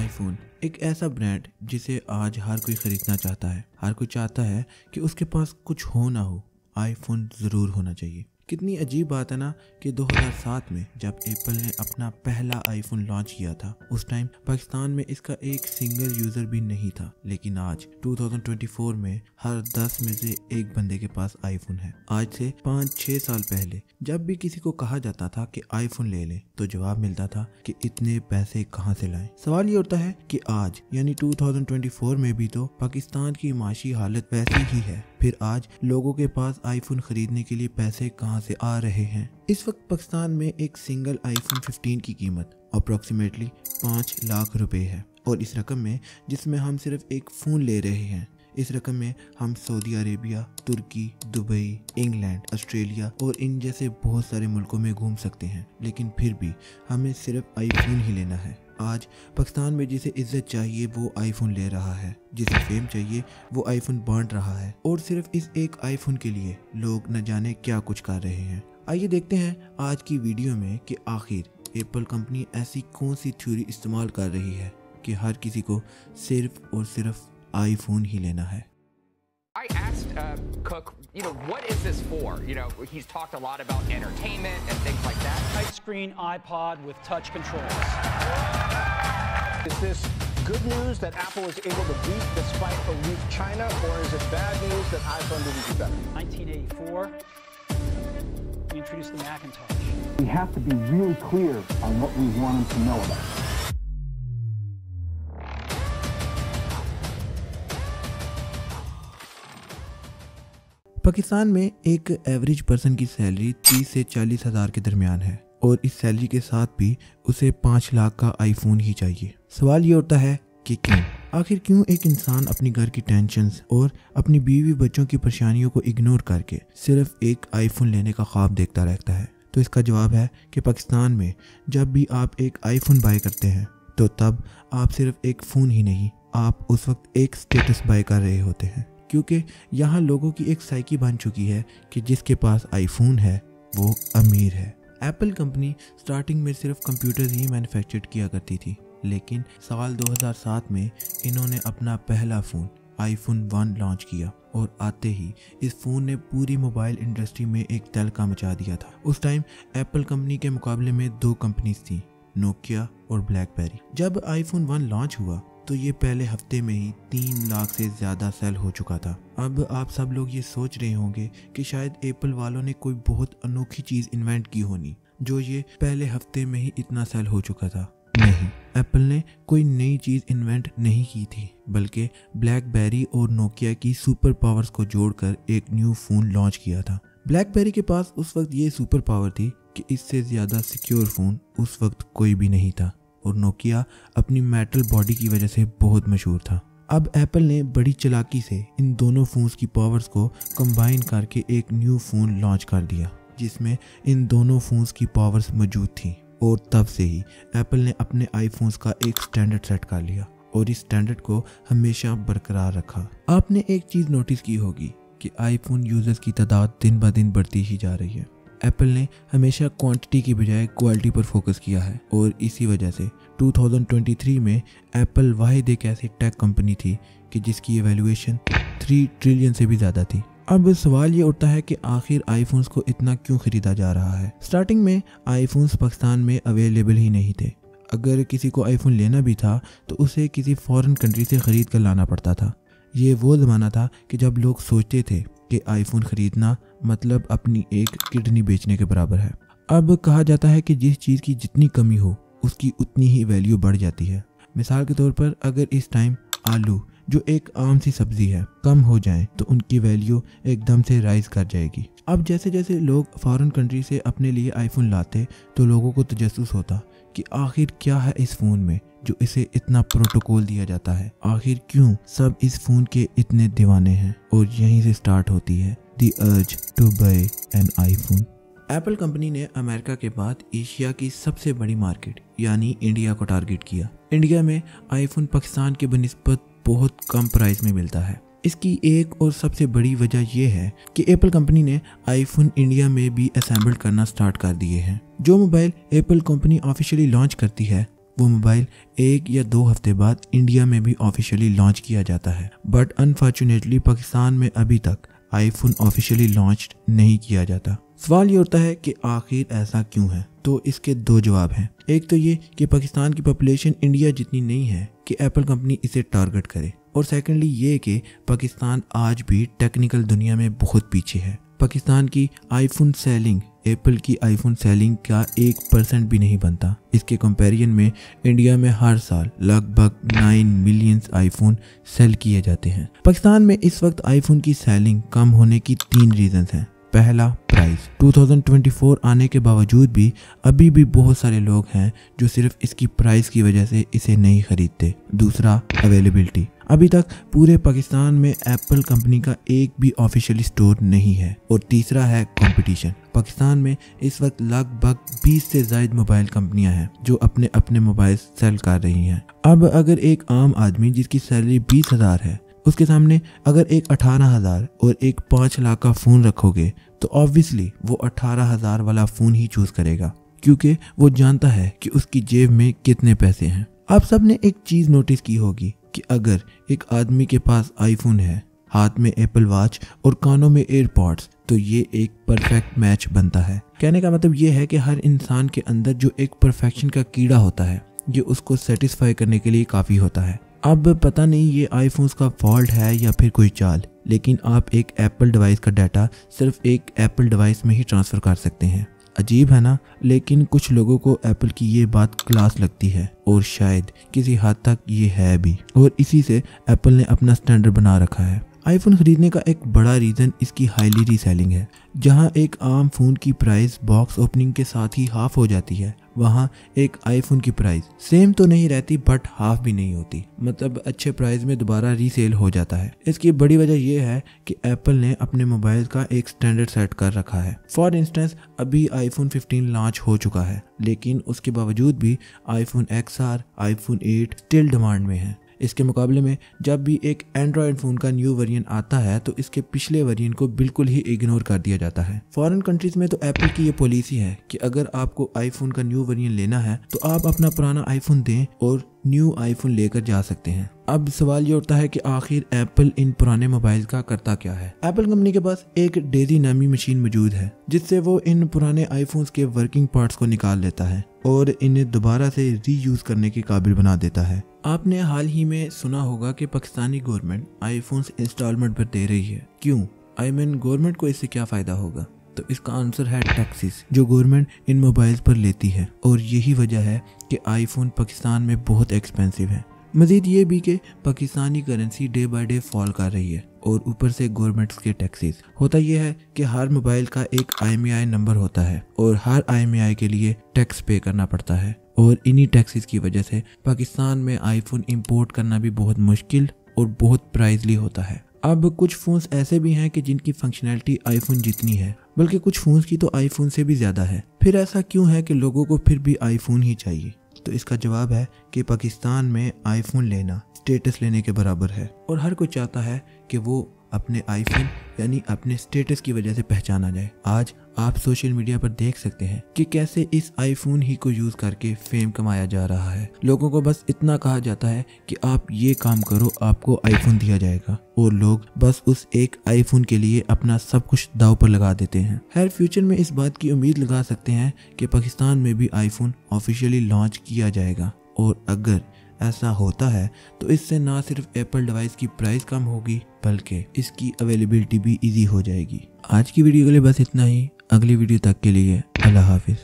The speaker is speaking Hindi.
आईफोन एक ऐसा ब्रांड जिसे आज हर कोई खरीदना चाहता है। हर कोई चाहता है कि उसके पास कुछ हो ना हो, आईफोन ज़रूर होना चाहिए। कितनी अजीब बात है ना कि 2007 में जब एप्पल ने अपना पहला आईफोन लॉन्च किया था, उस टाइम पाकिस्तान में इसका एक सिंगल यूज़र भी नहीं था। लेकिन आज 2024 में हर 10 में से एक बंदे के पास आईफोन है। आज से 5-6 साल पहले जब भी किसी को कहा जाता था कि आईफोन ले लें, तो जवाब मिलता था कि इतने पैसे कहाँ से लाएं। सवाल ये उठता है कि आज यानी 2024 में भी तो पाकिस्तान की माशी हालत वैसी ही है, फिर आज लोगों के पास आईफोन खरीदने के लिए पैसे कहां से आ रहे हैं। इस वक्त पाकिस्तान में एक सिंगल आईफोन 15 की कीमत अप्रोक्सीमेटली 5 लाख रुपए है, और इस रकम में जिसमें हम सिर्फ एक फ़ोन ले रहे हैं, इस रकम में हम सऊदी अरेबिया, तुर्की, दुबई, इंग्लैंड, ऑस्ट्रेलिया और इन जैसे बहुत सारे मुल्कों में घूम सकते हैं। लेकिन फिर भी हमें सिर्फ आईफोन ही लेना है। आज पाकिस्तान में जिसे इज्जत चाहिए वो आईफोन ले रहा है, जिसे फेम चाहिए वो आईफोन बांट रहा है, और सिर्फ इस एक आईफोन के लिए लोग न जाने क्या कुछ कर रहे हैं। आइए देखते हैं आज की वीडियो में कि आखिर एप्पल कंपनी ऐसी कौन सी थ्योरी इस्तेमाल कर रही है कि हर किसी को सिर्फ और सिर्फ आईफोन ही लेना है। I asked Cook, what is this for? He's talked a lot about entertainment and things like that. Touchscreen iPod with touch controls. Is this good news that Apple is able to beat despite a weak China, or is it bad news that iPhone didn't do better? 1984, we introduced the Macintosh. We have to be really clear on what we want them to know about. Pakistan में एक एवरेज पर्सन की सैलरी 30 से 40 हज़ार के दरमियान है, और इस सैलरी के साथ भी उसे 5 लाख का आईफोन ही चाहिए। सवाल ये उठता है कि क्यों? आखिर क्यों एक इंसान अपनी घर की टेंशन्स और अपनी बीवी बच्चों की परेशानियों को इग्नोर करके सिर्फ एक आईफोन लेने का ख्वाब देखता रहता है? तो इसका जवाब है कि पाकिस्तान में जब भी आप एक आईफोन बाय करते हैं, तो तब आप सिर्फ एक फ़ोन ही नहीं, आप उस वक्त एक स्टेटस बाय कर रहे होते हैं। क्योंकि यहाँ लोगों की एक साइकी बन चुकी है कि जिसके पास आईफोन है वो अमीर है। एप्पल कंपनी स्टार्टिंग में सिर्फ कंप्यूटर्स ही मैन्युफैक्चर किया करती थी, लेकिन साल 2007 में इन्होंने अपना पहला फ़ोन आईफोन 1 लॉन्च किया, और आते ही इस फ़ोन ने पूरी मोबाइल इंडस्ट्री में एक तहलका मचा दिया था। उस टाइम एप्पल कंपनी के मुकाबले में 2 कंपनीज थी, नोकिया और ब्लैकबेरी। जब आईफोन 1 लॉन्च हुआ तो ये पहले हफ्ते में ही 3 लाख से ज़्यादा सेल हो चुका था। अब आप सब लोग ये सोच रहे होंगे कि शायद एप्पल वालों ने कोई बहुत अनोखी चीज़ इन्वेंट की होनी जो ये पहले हफ्ते में ही इतना सेल हो चुका था। नहीं, एप्पल ने कोई नई चीज़ इन्वेंट नहीं की थी, बल्कि ब्लैकबेरी और नोकिया की सुपर पावर्स को जोड़कर एक न्यू फ़ोन लॉन्च किया था। ब्लैकबेरी के पास उस वक्त ये सुपर पावर थी कि इससे ज़्यादा सिक्योर फ़ोन उस वक्त कोई भी नहीं था, और नोकिया अपनी मेटल बॉडी की वजह से बहुत मशहूर था। अब एप्पल ने बड़ी चालाकी से इन दोनों फ़ोन्स की पावर्स को कंबाइन करके एक न्यू फ़ोन लॉन्च कर दिया, जिसमें इन दोनों फ़ोन्स की पावर्स मौजूद थी, और तब से ही एप्पल ने अपने आईफोन्स का एक स्टैंडर्ड सेट कर लिया, और इस स्टैंडर्ड को हमेशा बरकरार रखा। आपने एक चीज़ नोटिस की होगी कि आईफोन यूज़र्स की तादाद दिन ब दिन बढ़ती ही जा रही है। एप्पल ने हमेशा क्वांटिटी की बजाय क्वालिटी पर फोकस किया है, और इसी वजह से 2023 में एप्पल वाहिद एक ऐसी टेक कंपनी थी कि जिसकी वैल्यूएशन 3 ट्रिलियन से भी ज़्यादा थी। अब सवाल ये उठता है कि आखिर आईफोन्स को इतना क्यों ख़रीदा जा रहा है? स्टार्टिंग में आईफोन्स पाकिस्तान में अवेलेबल ही नहीं थे। अगर किसी को आईफोन लेना भी था तो उसे किसी फॉरेन कंट्री से ख़रीद कर लाना पड़ता था। ये वो ज़माना था कि जब लोग सोचते थे कि आईफोन ख़रीदना मतलब अपनी एक किडनी बेचने के बराबर है। अब कहा जाता है कि जिस चीज़ की जितनी कमी हो उसकी उतनी ही वैल्यू बढ़ जाती है। मिसाल के तौर पर अगर इस टाइम आलू, जो एक आम सी सब्ज़ी है, कम हो जाए तो उनकी वैल्यू एकदम से राइज़ कर जाएगी। अब जैसे जैसे लोग फॉरेन कंट्री से अपने लिए आईफोन लाते तो लोगों को तजस्सुस होता कि आखिर क्या है इस फ़ोन में जो इसे इतना प्रोटोकॉल दिया जाता है, आखिर क्यों सब इस फ़ोन के इतने दीवाने हैं। और यहीं से स्टार्ट होती है the urge to buy an iPhone. Apple company ने अमेरिका के बाद एशिया की सबसे बड़ी मार्केट यानी इंडिया को टारगेट किया। इंडिया में आईफोन पाकिस्तान के बनिस्बत बहुत कम प्राइस में मिलता है। इसकी एक और सबसे बड़ी वजह यह है कि एप्पल कंपनी ने आईफोन इंडिया में भी असेंबल करना स्टार्ट कर दिए हैं। जो mobile Apple company officially launch करती है वो मोबाइल 1 या 2 हफ्ते बाद इंडिया में भी ऑफिशियली लॉन्च किया जाता है। बट अनफॉर्चुनेटली पाकिस्तान में अभी तक आईफोन ऑफिशियली लॉन्च नहीं किया जाता। सवाल ये उठता है कि आखिर ऐसा क्यों है? तो इसके 2 जवाब हैं। एक तो ये कि पाकिस्तान की पॉपुलेशन इंडिया जितनी नहीं है कि एप्पल कंपनी इसे टारगेट करे, और सेकेंडली ये कि पाकिस्तान आज भी टेक्निकल दुनिया में बहुत पीछे है। पाकिस्तान की आईफोन सेलिंग एप्पल की आईफोन सेलिंग का 1% भी नहीं बनता। इसके कंपैरिजन में इंडिया में हर साल लगभग 9 मिलियन आईफोन सेल किए जाते हैं। पाकिस्तान में इस वक्त आईफोन की सेलिंग कम होने की 3 रीजंस हैं। पहला, प्राइस। 2024 आने के बावजूद भी अभी भी बहुत सारे लोग हैं जो सिर्फ इसकी प्राइस की वजह से इसे नहीं खरीदते। दूसरा, अवेलेबिलिटी। अभी तक पूरे पाकिस्तान में एप्पल कंपनी का एक भी ऑफिशियल स्टोर नहीं है। और तीसरा है कंपटीशन। पाकिस्तान में इस वक्त लगभग 20 से ज़ायद मोबाइल कंपनियां हैं जो अपने अपने मोबाइल सेल कर रही हैं। अब अगर एक आम आदमी जिसकी सैलरी 20,000 है, उसके सामने अगर एक 18,000 और एक 5 लाख का फ़ोन रखोगे तो ऑब्वियसली वो 18,000 वाला फ़ोन ही चूज़ करेगा, क्योंकि वो जानता है कि उसकी जेब में कितने पैसे हैं। आप सब ने एक चीज़ नोटिस की होगी कि अगर एक आदमी के पास आईफोन है, हाथ में एप्पल वॉच और कानों में एयरपॉड्स, तो ये एक परफेक्ट मैच बनता है। कहने का मतलब ये है कि हर इंसान के अंदर जो एक परफेक्शन का कीड़ा होता है, ये उसको सेटिस्फाई करने के लिए काफ़ी होता है। अब पता नहीं ये आईफोन्स का फॉल्ट है या फिर कोई चाल, लेकिन आप एक एप्पल डिवाइस का डाटा सिर्फ एक एप्पल डिवाइस में ही ट्रांसफ़र कर सकते हैं। अजीब है ना? लेकिन कुछ लोगों को एप्पल की ये बात क्लास लगती है, और शायद किसी हद तक ये है भी, और इसी से एप्पल ने अपना स्टैंडर्ड बना रखा है। आईफोन खरीदने का एक बड़ा रीज़न इसकी हाईली रीसेलिंग है। जहां एक आम फ़ोन की प्राइस बॉक्स ओपनिंग के साथ ही हाफ हो जाती है, वहां एक आईफोन की प्राइस सेम तो नहीं रहती बट हाफ भी नहीं होती। मतलब अच्छे प्राइस में दोबारा रीसेल हो जाता है। इसकी बड़ी वजह यह है कि एप्पल ने अपने मोबाइल का एक स्टैंडर्ड सेट कर रखा है। फॉर इंस्टेंस अभी आईफोन 15 लॉन्च हो चुका है, लेकिन उसके बावजूद भी iPhone XR, iPhone 8 still demand में है। इसके मुकाबले में जब भी एक एंड्रॉयड फ़ोन का न्यू वेरिएंट आता है तो इसके पिछले वेरिएंट को बिल्कुल ही इग्नोर कर दिया जाता है। फॉरेन कंट्रीज में तो एप्पल की ये पॉलिसी है कि अगर आपको आईफोन का न्यू वेरिएंट लेना है तो आप अपना पुराना आईफोन दें और न्यू आईफोन लेकर जा सकते हैं। अब सवाल ये उठता है कि आखिर एप्पल इन पुराने मोबाइल का करता क्या है? एप्पल कंपनी के पास एक डेजी नामी मशीन मौजूद है जिससे वो इन पुराने आईफोन्स के वर्किंग पार्ट्स को निकाल लेता है और इन्हें दोबारा से रीयूज करने के काबिल बना देता है। आपने हाल ही में सुना होगा कि पाकिस्तानी गवर्नमेंट आईफोन्स इंस्टॉलमेंट पर दे रही है। क्यों? आई मीन गवर्नमेंट को इससे क्या फ़ायदा होगा? तो इसका आंसर है टैक्सेस जो गवर्नमेंट इन मोबाइल्स पर लेती है, और यही वजह है कि आईफोन पाकिस्तान में बहुत एक्सपेंसिव है। मजीद ये भी कि Pakistani currency day by day fall कर रही है, और ऊपर से गवर्नमेंट्स के टैक्सेस। होता यह है कि हर मोबाइल का एक IMEI नंबर होता है और हर IMEI के लिए टैक्स पे करना पड़ता है, और इन्हीं टैक्सेस की वजह से पाकिस्तान में आईफोन इंपोर्ट करना भी बहुत मुश्किल और बहुत प्राइसली होता है। अब कुछ फ़ोन्स ऐसे भी हैं कि जिनकी फंक्शनैलिटी आईफोन जितनी है, बल्कि कुछ फ़ोन्स की तो आईफोन से भी ज़्यादा है। फिर ऐसा क्यों है कि लोगों को फिर भी आईफोन ही चाहिए? तो इसका जवाब है कि पाकिस्तान में आईफोन लेना स्टेटस लेने के बराबर है, और हर कोई चाहता है कि वो अपने आईफोन यानी अपने स्टेटस की वजह से पहचाना जाए। आज आप सोशल मीडिया पर देख सकते हैं कि कैसे इस आईफोन ही को यूज़ करके फेम कमाया जा रहा है। लोगों को बस इतना कहा जाता है कि आप ये काम करो, आपको आईफोन दिया जाएगा, और लोग बस उस एक आईफोन के लिए अपना सब कुछ दांव पर लगा देते हैं। खैर, फ्यूचर में इस बात की उम्मीद लगा सकते हैं कि पाकिस्तान में भी आईफोन ऑफिशियली लॉन्च किया जाएगा, और अगर ऐसा होता है तो इससे ना सिर्फ एप्पल डिवाइस की प्राइस कम होगी बल्कि इसकी अवेलेबिलिटी भी इजी हो जाएगी। आज की वीडियो के लिए बस इतना ही। अगली वीडियो तक के लिए अल्लाह हाफिज़।